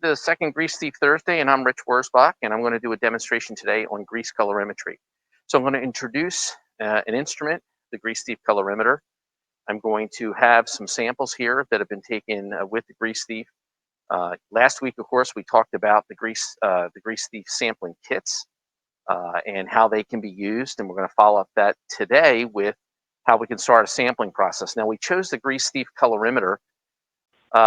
the second Grease Thief Thursday, and I'm Rich Wurzbach, and I'm going to do a demonstration today on grease colorimetry. So I'm going to introduce an instrument, the Grease Thief Colorimeter. I'm going to have some samples here that have been taken with the Grease Thief. Last week, of course, we talked about the Grease Thief sampling kits and how they can be used, and we're going to follow up that today with how we can start a sampling process. Now, we chose the Grease Thief Colorimeter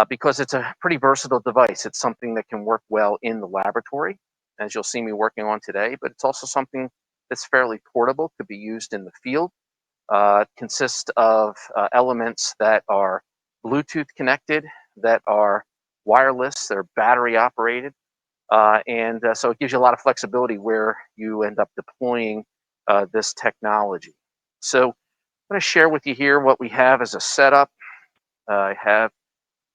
because it's a pretty versatile device. It's something that can work well in the laboratory, as you'll see me working on today, but it's also something that's fairly portable, could be used in the field. It consists of elements that are Bluetooth connected, that are wireless, they're battery operated, and so it gives you a lot of flexibility where you end up deploying this technology. So I'm going to share with you here what we have as a setup. I have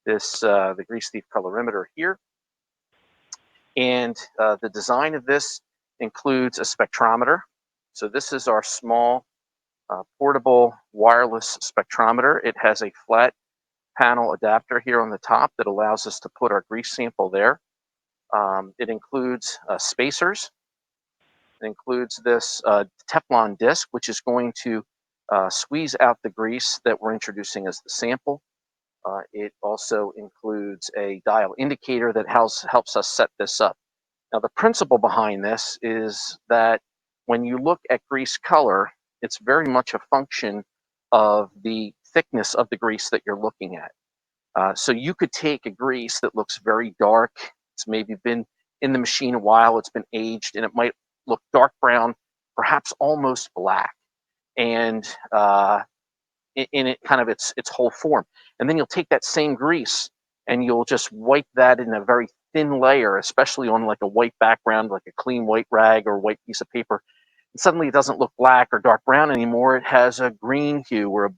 the Grease Thief Colorimeter here, and the design of this includes a spectrometer. So this is our small portable wireless spectrometer. It has a flat panel adapter here on the top that allows us to put our grease sample there. It includes spacers. It includes this Teflon disc, which is going to squeeze out the grease that we're introducing as the sample. It also includes a dial indicator that helps us set this up. Now, the principle behind this is that when you look at grease color, it's very much a function of the thickness of the grease that you're looking at. So you could take a grease that looks very dark. It's maybe been in the machine a while, it's been aged, and it might look dark brown, perhaps almost black. And in it kind of its whole form. And then you'll take that same grease and you'll just wipe that in a very thin layer, especially on like a white background, like a clean white rag or a white piece of paper. And suddenly it doesn't look black or dark brown anymore. It has a green hue or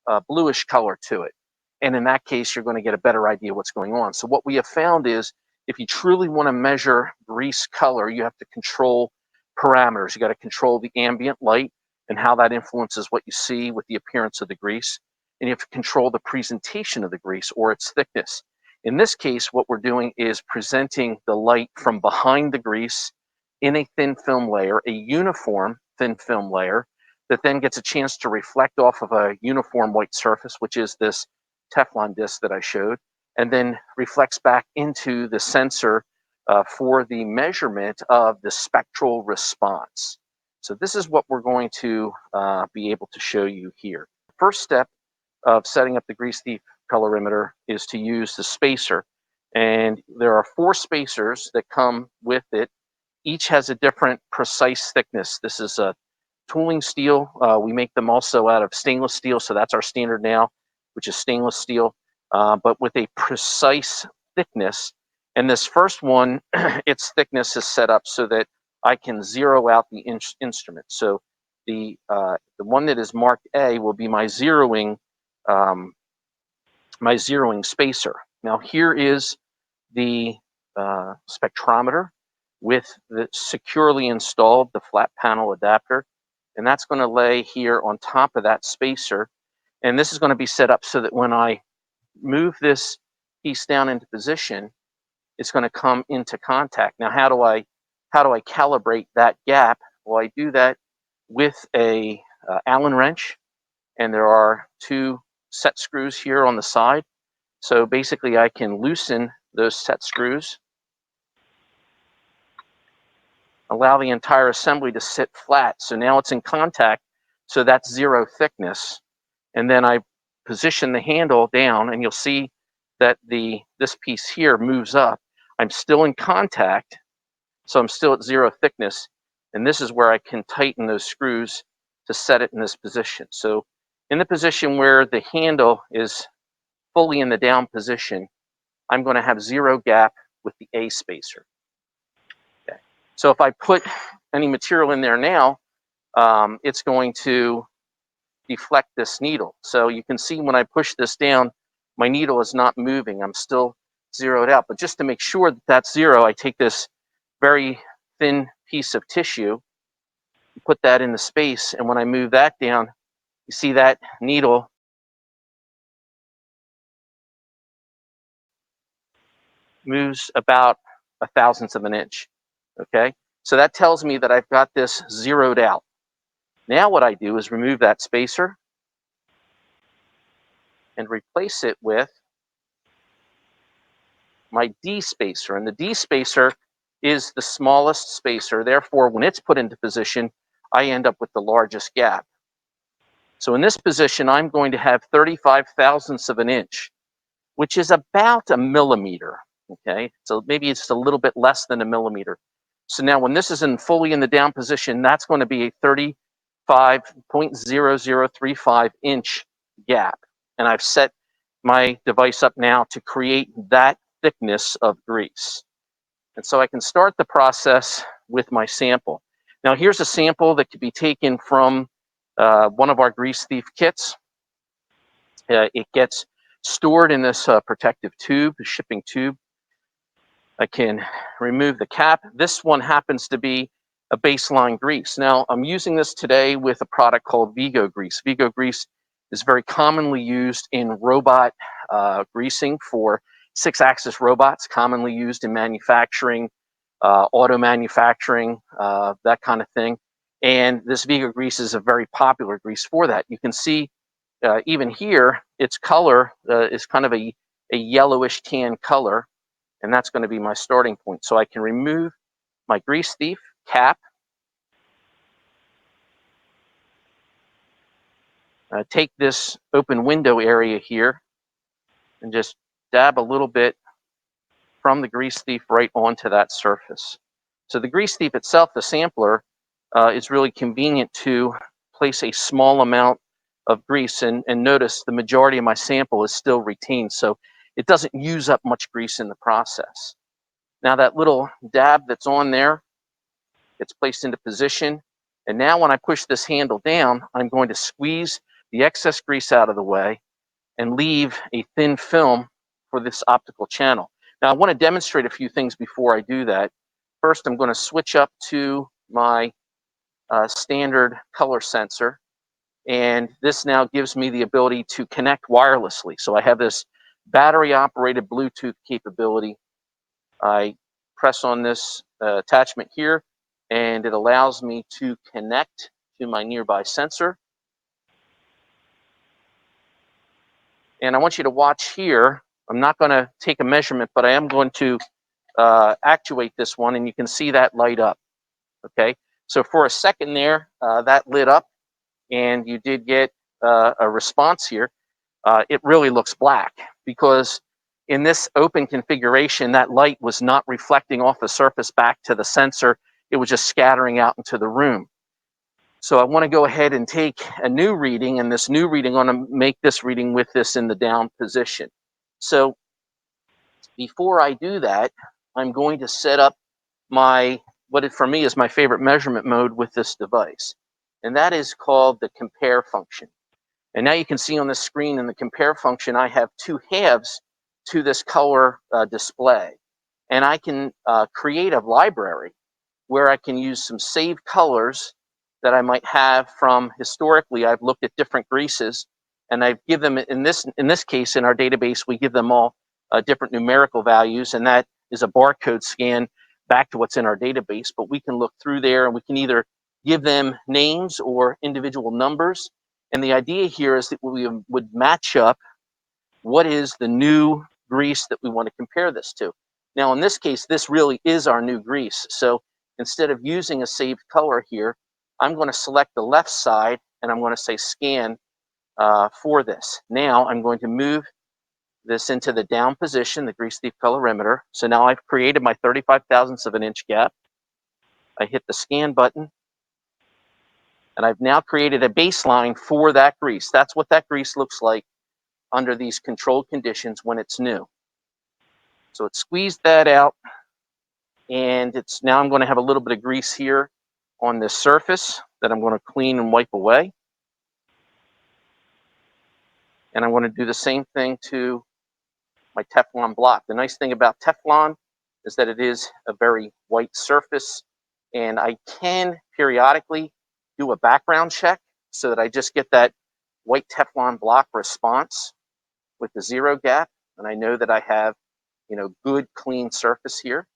a bluish color to it. And in that case, you're going to get a better idea what's going on. So what we have found is if you truly want to measure grease color, you have to control parameters. You got to control the ambient light and how that influences what you see with the appearance of the grease. And you have to control the presentation of the grease or its thickness. In this case, what we're doing is presenting the light from behind the grease in a thin film layer, a uniform thin film layer, that then gets a chance to reflect off of a uniform white surface, which is this Teflon disc that I showed, and then reflects back into the sensor for the measurement of the spectral response. So this is what we're going to be able to show you here. The first step of setting up the Grease Thief Colorimeter is to use the spacer. And there are 4 spacers that come with it. Each has a different precise thickness. This is a tooling steel. We make them also out of stainless steel, so that's our standard now, which is stainless steel, but with a precise thickness. And this first one, its thickness is set up so that I can zero out the instrument. So the one that is marked A will be my zeroing spacer. Now here is the spectrometer with the securely installed the flat panel adapter, and that's going to lay here on top of that spacer. And this is going to be set up so that when I move this piece down into position, it's going to come into contact. Now, how do I calibrate that gap? Well, I do that with a Allen wrench, and there are 2 set screws here on the side. So basically I can loosen those set screws, allow the entire assembly to sit flat. So now it's in contact, so that's 0 thickness. And then I position the handle down, and you'll see that this piece here moves up. I'm still in contact, so I'm still at 0 thickness, and this is where I can tighten those screws to set it in this position. So in the position where the handle is fully in the down position, I'm going to have 0 gap with the A spacer. Okay. So if I put any material in there now, it's going to deflect this needle. So you can see when I push this down, my needle is not moving. I'm still zeroed out. But just to make sure that that's 0, I take this very thin piece of tissue, put that in the space, and when I move that down, you see that needle moves about a thousandth of an inch. Okay, so that tells me that I've got this zeroed out. Now what I do is remove that spacer and replace it with my D spacer. And the D spacer is the smallest spacer. Therefore, when it's put into position, I end up with the largest gap. So in this position, I'm going to have 35 thousandths of an inch, which is about a millimeter. Okay, so maybe it's a little bit less than a millimeter. So now when this is fully in the down position, that's going to be a 35.0035 inch gap. And I've set my device up now to create that thickness of grease. And so I can start the process with my sample. Now here's a sample that could be taken from one of our Grease Thief kits. It gets stored in this protective tube, a shipping tube. I can remove the cap. This one happens to be a baseline grease. Now, I'm using this today with a product called Vigo Grease. Vigo Grease is very commonly used in robot greasing for 6-axis robots, commonly used in manufacturing, auto manufacturing, that kind of thing. And this Vigo Grease is a very popular grease for that. You can see even here, its color is kind of a yellowish tan color. And that's going to be my starting point. So I can remove my Grease Thief cap. Take this open window area here and just dab a little bit from the Grease Thief right onto that surface. So the Grease Thief itself, the sampler, is really convenient to place a small amount of grease. And notice the majority of my sample is still retained. So it doesn't use up much grease in the process. Now that little dab that's on there gets placed into position. And now when I push this handle down, I'm going to squeeze the excess grease out of the way and leave a thin film for this optical channel. Now I want to demonstrate a few things before I do that. First, I'm going to switch up to my standard color sensor. And this now gives me the ability to connect wirelessly. So I have this battery operated Bluetooth capability. I press on this attachment here, and it allows me to connect to my nearby sensor. And I want you to watch here. I'm not going to take a measurement, but I am going to actuate this one, and you can see that light up. Okay, so for a second there, that lit up, and you did get a response here. It really looks black because in this open configuration, that light was not reflecting off the surface back to the sensor. It was just scattering out into the room. So I want to go ahead and take a new reading, and this new reading, I'm going to make this reading with this in the down position. So before I do that, I'm going to set up my, for me is my favorite measurement mode with this device. And that is called the compare function. And now you can see on the screen in the compare function, I have two halves to this color display. And I can create a library where I can use some saved colors that I might have from historically. I've looked at different greases, and I give them, in this case, in our database, we give them all different numerical values, and that is a barcode scan back to what's in our database. But we can look through there, and we can either give them names or individual numbers. And the idea here is that we would match up what is the new grease that we want to compare this to. Now, in this case, this really is our new grease. So instead of using a saved color here, I'm going to select the left side, and I'm going to say scan for this. Now I'm going to move this into the down position, the Grease Thief Colorimeter. So now I've created my 35 thousandths of an inch gap. I hit the scan button, and I've now created a baseline for that grease. That's what that grease looks like under these controlled conditions when it's new. So it squeezed that out, and it's now I'm going to have a little bit of grease here on this surface that I'm going to clean and wipe away. And I'm going to do the same thing to my Teflon block. The nice thing about Teflon is that it is a very white surface, and I can periodically do a background check so that I just get that white Teflon block response with the zero gap, and I know that I have good clean surface here.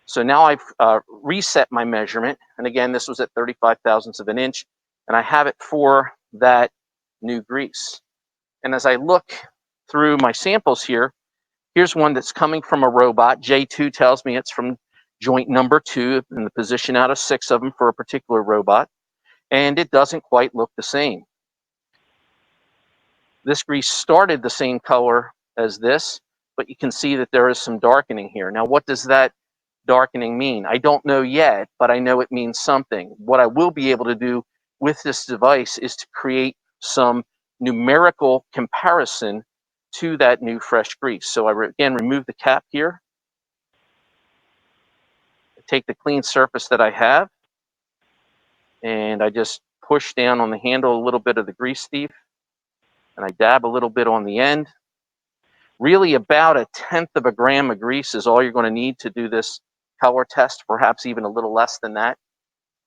So now I've reset my measurement, and again, this was at 35 thousandths of an inch, and I have it for that new grease. And as I look through my samples here, here's one that's coming from a robot. J2 tells me it's from joint number 2 in the position out of 6 of them for a particular robot, and it doesn't quite look the same. This grease started the same color as this, but you can see that there is some darkening here. Now, what does that darkening mean? I don't know yet, but I know it means something. What I will be able to do with this device is to create some numerical comparison to that new fresh grease. So I again remove the cap here, take the clean surface that I have, and I just push down on the handle a little bit of the Grease Thief, and I dab a little bit on the end. Really about 1/10 of a gram of grease is all you're going to need to do this color test, perhaps even a little less than that.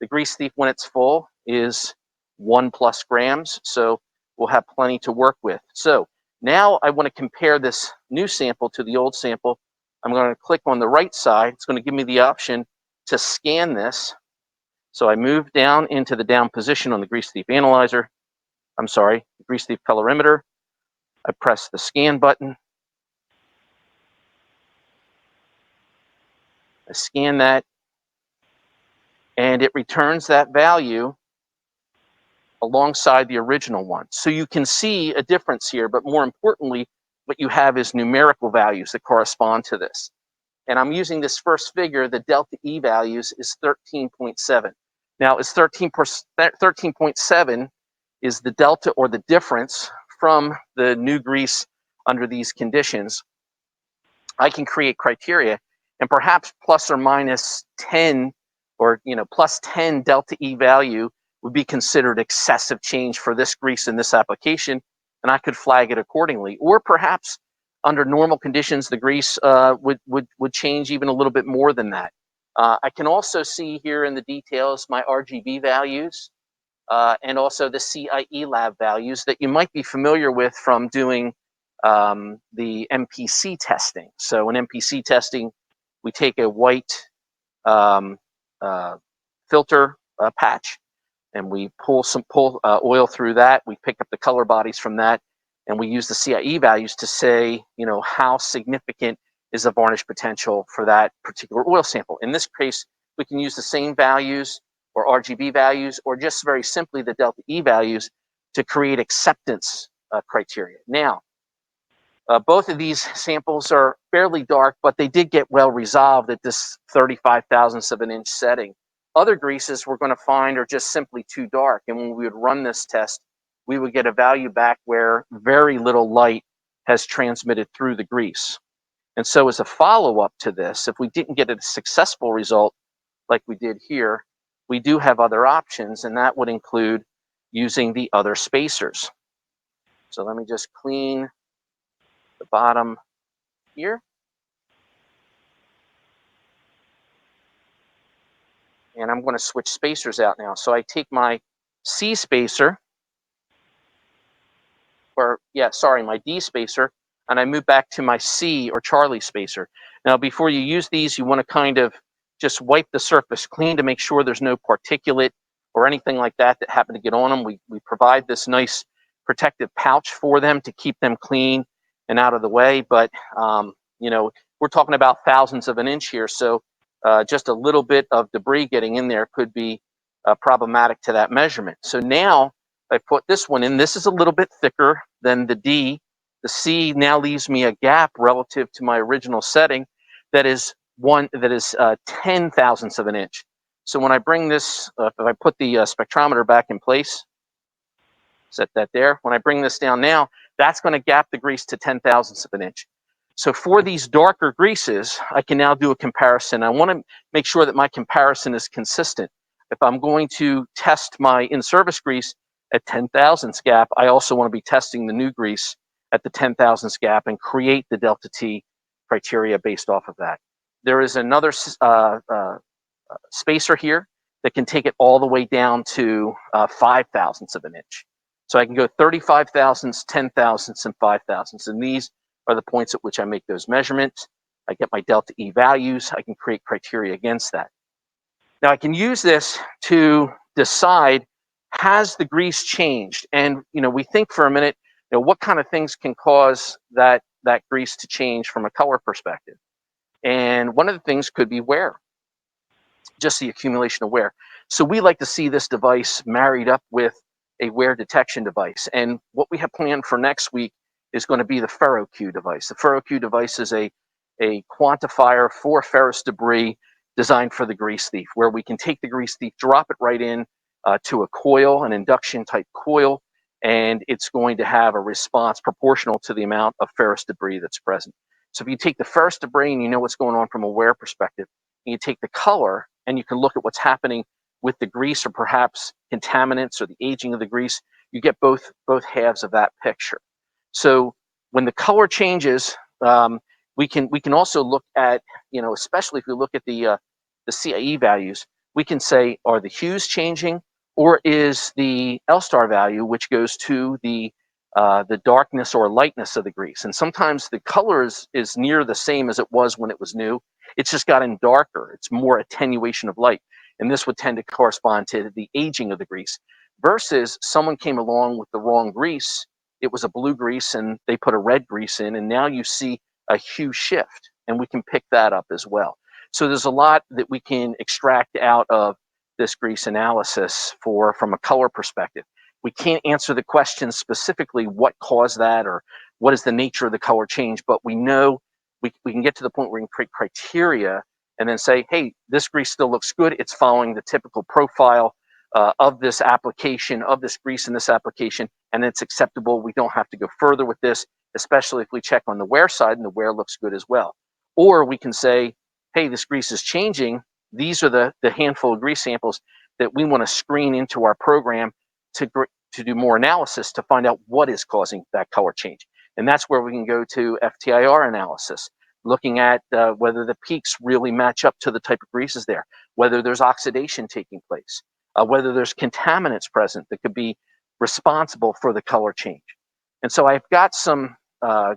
The Grease Thief, when it's full, is 1+ grams, so we'll have plenty to work with. So now I want to compare this new sample to the old sample. I'm going to click on the right side. It's going to give me the option to scan this. So I move down into the down position on the Grease Thief analyzer. I'm sorry, the Grease Thief Colorimeter. I press the scan button. I scan that, and it returns that value alongside the original one. So you can see a difference here, but more importantly, what you have is numerical values that correspond to this. And I'm using this first figure, the delta E values is 13.7. Now, is 13.7 is the delta or the difference from the new grease under these conditions. I can create criteria, and perhaps plus or minus 10 or plus 10 delta E value would be considered excessive change for this grease in this application, and I could flag it accordingly. Or perhaps under normal conditions, the grease would change even a little bit more than that. I can also see here in the details my RGB values and also the CIE lab values that you might be familiar with from doing the MPC testing. So in MPC testing, we take a white filter patch, and we pull oil through that. We pick up the color bodies from that, and we use the CIE values to say, how significant is the varnish potential for that particular oil sample. In this case, we can use the same values or RGB values, or just very simply the delta E values to create acceptance criteria. Now, both of these samples are fairly dark, but they did get well resolved at this 35 thousandths of an inch setting. Other greases we're going to find are just simply too dark, and when we would run this test, we would get a value back where very little light has transmitted through the grease. And so as a follow-up to this, if we didn't get a successful result like we did here, we do have other options, and that would include using the other spacers. So let me just clean the bottom here. And I'm going to switch spacers out now. So I take my C spacer, my D spacer, and I move back to my C or Charlie spacer. Now, before you use these, you want to kind of just wipe the surface clean to make sure there's no particulate or anything like that that happen to get on them. We provide this nice protective pouch for them to keep them clean and out of the way. But, we're talking about thousandths of an inch here. So just a little bit of debris getting in there could be problematic to that measurement. So now I put this one in. This is a little bit thicker than the D. The C now leaves me a gap relative to my original setting that is 10 thousandths of an inch. So when I bring this, if I put the spectrometer back in place, set that there. When I bring this down now, that's going to gap the grease to 10 thousandths of an inch. So for these darker greases, I can now do a comparison. I want to make sure that my comparison is consistent. If I'm going to test my in-service grease at 10 thousandths gap, I also want to be testing the new grease at the 10 thousandths gap and create the delta T criteria based off of that. There is another spacer here that can take it all the way down to 5 thousandths of an inch. So I can go 35 thousandths, 10 thousandths, and 5 thousandths. And these are the points at which I make those measurements. I get my delta E values. I can create criteria against that. Now I can use this to decide, has the grease changed? And we think for a minute, what kind of things can cause that grease to change from a color perspective? And one of the things could be wear, just the accumulation of wear. So we like to see this device married up with a wear detection device. And what we have planned for next week is going to be the FerroQ device. The FerroQ device is a quantifier for ferrous debris designed for the Grease Thief, where we can take the Grease Thief, drop it right in to a coil, an induction type coil, and it's going to have a response proportional to the amount of ferrous debris that's present. So if you take the ferrous debris and you know what's going on from a wear perspective, and you take the color and you can look at what's happening with the grease or perhaps contaminants or the aging of the grease, you get both halves of that picture. So when the color changes, we can also look at, especially if we look at the CIE values, we can say, are the hues changing, or is the L-star value, which goes to the darkness or lightness of the grease. And sometimes the color is near the same as it was when it was new. It's just gotten darker. It's more attenuation of light. And this would tend to correspond to the aging of the grease. Versus someone came along with the wrong grease. It was a blue grease and they put a red grease in, and now you see a hue shift, and we can pick that up as well. So there's a lot that we can extract out of this grease analysis from a color perspective. We can't answer the question specifically what caused that or what is the nature of the color change, but we know we can get to the point where we can create criteria and then say, hey, this grease still looks good. It's following the typical profile of this application, of this grease in this application, and it's acceptable. We don't have to go further with this, especially if we check on the wear side and the wear looks good as well. Or we can say, hey, this grease is changing. These are the handful of grease samples that we want to screen into our program to do more analysis to find out what is causing that color change. And that's where we can go to FTIR analysis, looking at whether the peaks really match up to the type of greases there, whether there's oxidation taking place, whether there's contaminants present that could be responsible for the color change. And so I've got some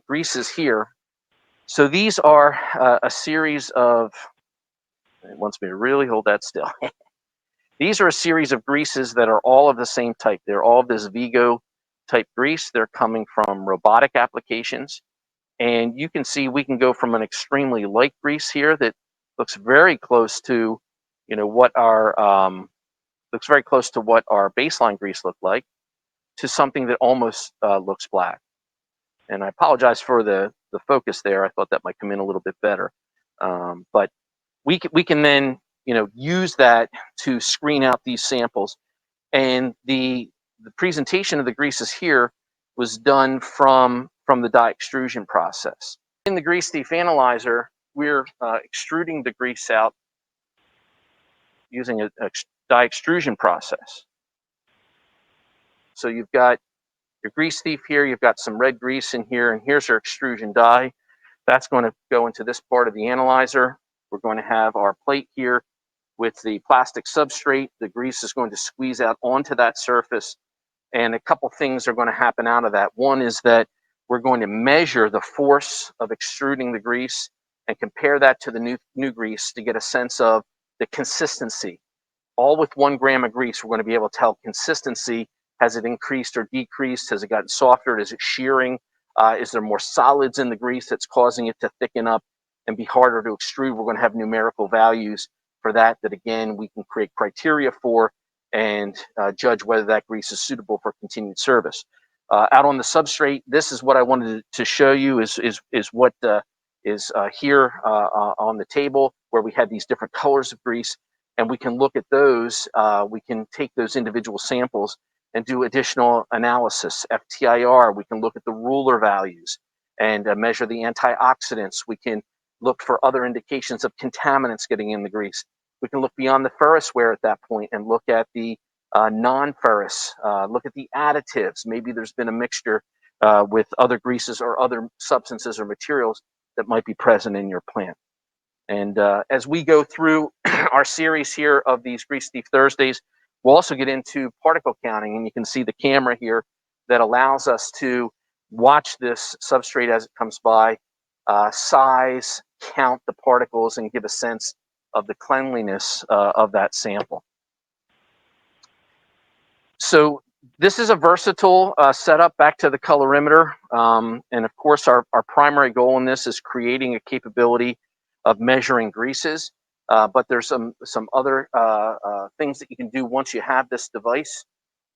greases here. So these are a series of, it wants me to really hold that still. These are a series of greases that are all of the same type. They're all of this Vigo type grease. They're coming from robotic applications. And you can see we can go from an extremely light grease here that looks very close to, what our baseline grease looked like, to something that almost looks black. And I apologize for the focus there. I thought that might come in a little bit better. But we can then use that to screen out these samples. And the presentation of the greases here was done from the dye extrusion process. In the Grease Thief analyzer, we're extruding the grease out using a dye extrusion process. So you've got your Grease Thief here, you've got some red grease in here, and here's our extrusion dye. That's going to go into this part of the analyzer. We're going to have our plate here with the plastic substrate. The grease is going to squeeze out onto that surface, and a couple things are going to happen out of that. One is that we're going to measure the force of extruding the grease and compare that to the new grease to get a sense of the consistency. All with 1 gram of grease, we're going to be able to tell consistency. Has it increased or decreased? Has it gotten softer? Is it shearing? Is there more solids in the grease that's causing it to thicken up and be harder to extrude? We're going to have numerical values for that again, we can create criteria for and judge whether that grease is suitable for continued service. Out on the substrate, this is what I wanted to show you is what is here on the table, where we had these different colors of grease, and we can look at those. We can take those individual samples and do additional analysis. FTIR, we can look at the ruler values and measure the antioxidants. We can look for other indications of contaminants getting in the grease. We can look beyond the ferrous wear at that point and look at the non-ferrous, look at the additives. Maybe there's been a mixture with other greases or other substances or materials that might be present in your plant. And as we go through our series here of these Grease Thief Thursdays, we'll also get into particle counting, and you can see the camera here that allows us to watch this substrate as it comes by, size, count the particles, and give a sense of the cleanliness of that sample. So this is a versatile setup back to the colorimeter. And of course, our primary goal in this is creating a capability of measuring greases. But there's some other things that you can do once you have this device.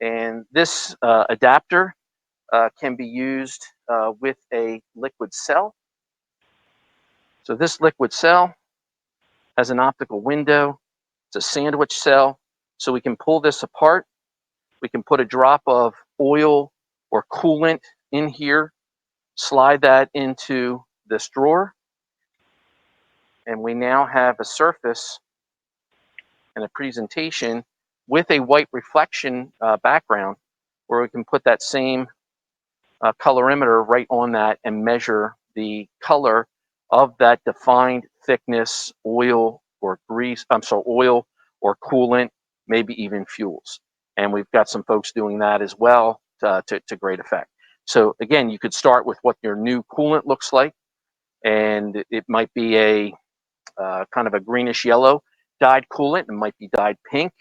And this adapter can be used with a liquid cell. So this liquid cell has an optical window. It's a sandwich cell. So we can pull this apart. We can put a drop of oil or coolant in here, slide that into this drawer, and we now have a surface and a presentation with a white reflection background where we can put that same colorimeter right on that and measure the color of that defined thickness oil or grease, oil or coolant, maybe even fuels. And we've got some folks doing that as well to great effect. So again, you could start with what your new coolant looks like, and it might be a kind of a greenish yellow dyed coolant. It might be dyed pink.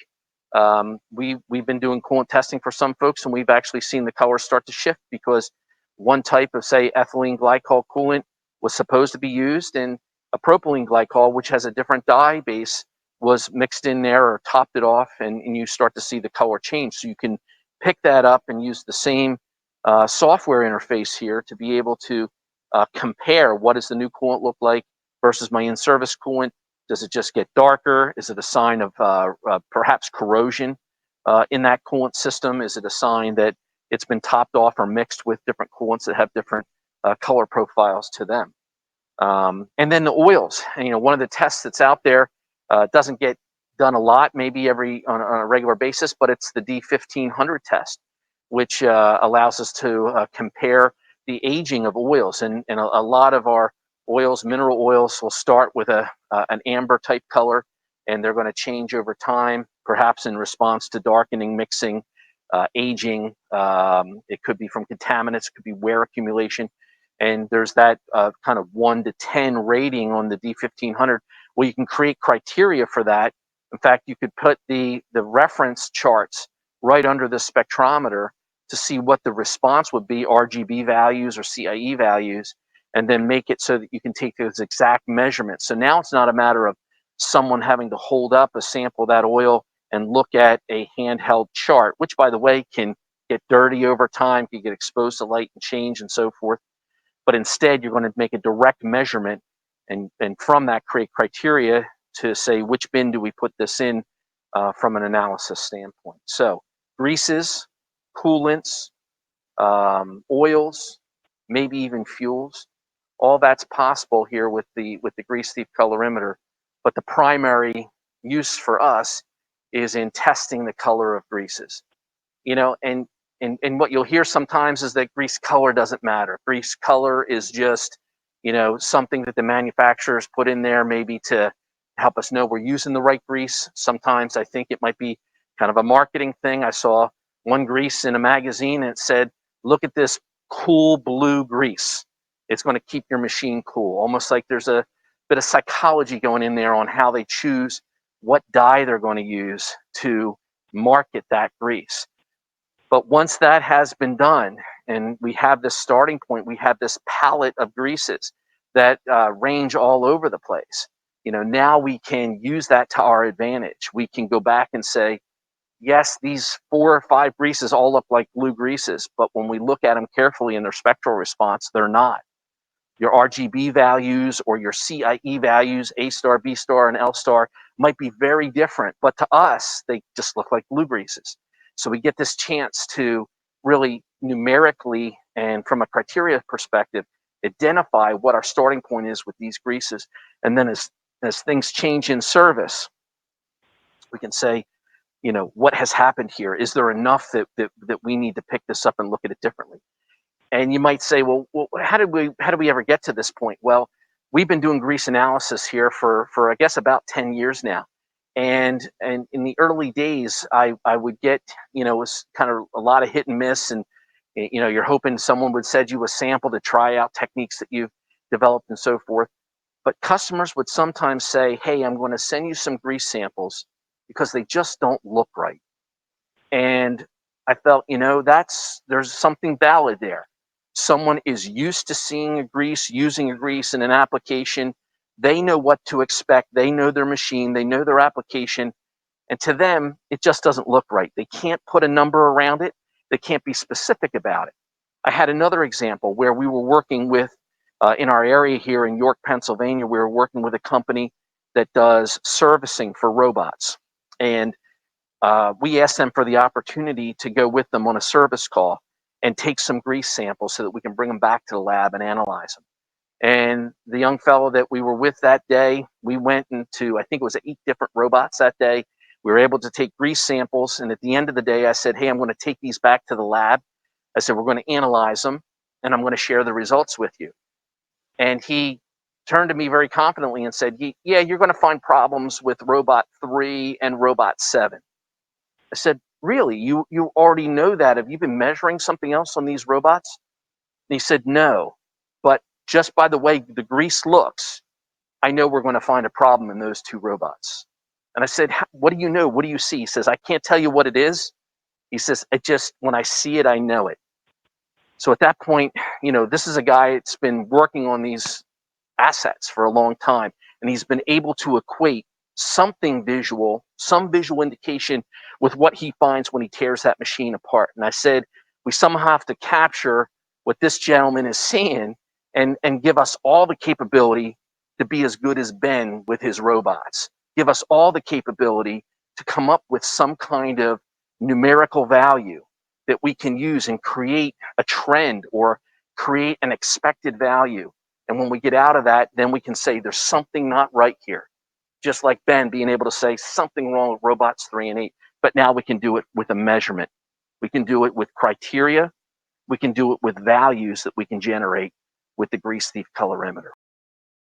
We've been doing coolant testing for some folks, and we've actually seen the colors start to shift because one type of, say, ethylene glycol coolant was supposed to be used, and a propylene glycol, which has a different dye base, was mixed in there or topped it off, and you start to see the color change. So you can pick that up and use the same software interface here to be able to compare what does the new coolant look like versus my in-service coolant. Does it just get darker? Is it a sign of perhaps corrosion in that coolant system? Is it a sign that it's been topped off or mixed with different coolants that have different color profiles to them? And then the oils. And, one of the tests that's out there doesn't get done a lot, maybe on a regular basis, but it's the D1500 test, which allows us to compare the aging of oils. And a lot of our oils, mineral oils, will start with an amber type color, and they're going to change over time, perhaps in response to darkening, mixing, aging. It could be from contaminants, it could be wear accumulation. And there's that kind of 1 to 10 rating on the D1500. Well, you can create criteria for that. In fact, you could put the reference charts right under the spectrometer to see what the response would be, RGB values or CIE values, and then make it so that you can take those exact measurements. So now it's not a matter of someone having to hold up a sample of that oil and look at a handheld chart, which, by the way, can get dirty over time, can get exposed to light and change and so forth. But instead, you're going to make a direct measurement, and from that create criteria to say which bin do we put this in from an analysis standpoint. So greases, coolants, oils, maybe even fuels, all that's possible here with the Grease Thief Colorimeter. But the primary use for us is in testing the color of greases. And what you'll hear sometimes is that grease color doesn't matter. Grease color is just, something that the manufacturers put in there maybe to help us know we're using the right grease. Sometimes I think it might be kind of a marketing thing. I saw one grease in a magazine and it said, look at this cool blue grease. It's going to keep your machine cool. Almost like there's a bit of psychology going in there on how they choose what dye they're going to use to market that grease. But once that has been done, and we have this starting point, we have this palette of greases that range all over the place. Now we can use that to our advantage. We can go back and say, yes, these 4 or 5 greases all look like blue greases, but when we look at them carefully in their spectral response, they're not. Your RGB values or your CIE values, A star, B star, and L star, might be very different, but to us, they just look like blue greases. So we get this chance to really numerically and from a criteria perspective, identify what our starting point is with these greases. And then as things change in service, we can say, what has happened here? Is there enough that we need to pick this up and look at it differently? And you might say, well, how did we ever get to this point? Well, we've been doing grease analysis here for I guess about 10 years now. And in the early days, I would get, it was kind of a lot of hit and miss. And, You know, you're hoping someone would send you a sample to try out techniques that you've developed and so forth. But customers would sometimes say, hey, I'm going to send you some grease samples because they just don't look right. And I felt, you know, there's something valid there. Someone is used to seeing a grease, using a grease in an application. They know what to expect. They know their machine. They know their application. And to them, it just doesn't look right. They can't put a number around it. They can't be specific about it. I had another example where we were working with, in our area here in York, Pennsylvania, we were working with a company that does servicing for robots. And we asked them for the opportunity to go with them on a service call and take some grease samples so that we can bring them back to the lab and analyze them. And the young fellow that we were with that day, we went into, I think it was 8 different robots that day. We were able to take grease samples. And at the end of the day, I said, hey, I'm going to take these back to the lab. I said, we're going to analyze them and I'm going to share the results with you. And he turned to me very confidently and said, yeah, you're going to find problems with robot 3 and robot 7. I said, really? You already know that? Have you been measuring something else on these robots? And he said, no, but just by the way the grease looks, I know we're going to find a problem in those 2 robots. And I said, what do you know? What do you see? He says, I can't tell you what it is. He says, when I see it, I know it. So at that point, you know, this is a guy that's been working on these assets for a long time, and he's been able to equate something visual, some visual indication with what he finds when he tears that machine apart. And I said, we somehow have to capture what this gentleman is seeing and give us all the capability to be as good as Ben with his robots. Give us all the capability to come up with some kind of numerical value that we can use and create a trend or create an expected value. And when we get out of that, then we can say there's something not right here. Just like Ben being able to say something wrong with robots 3 and 8. But now we can do it with a measurement. We can do it with criteria. We can do it with values that we can generate with the Grease Thief Colorimeter.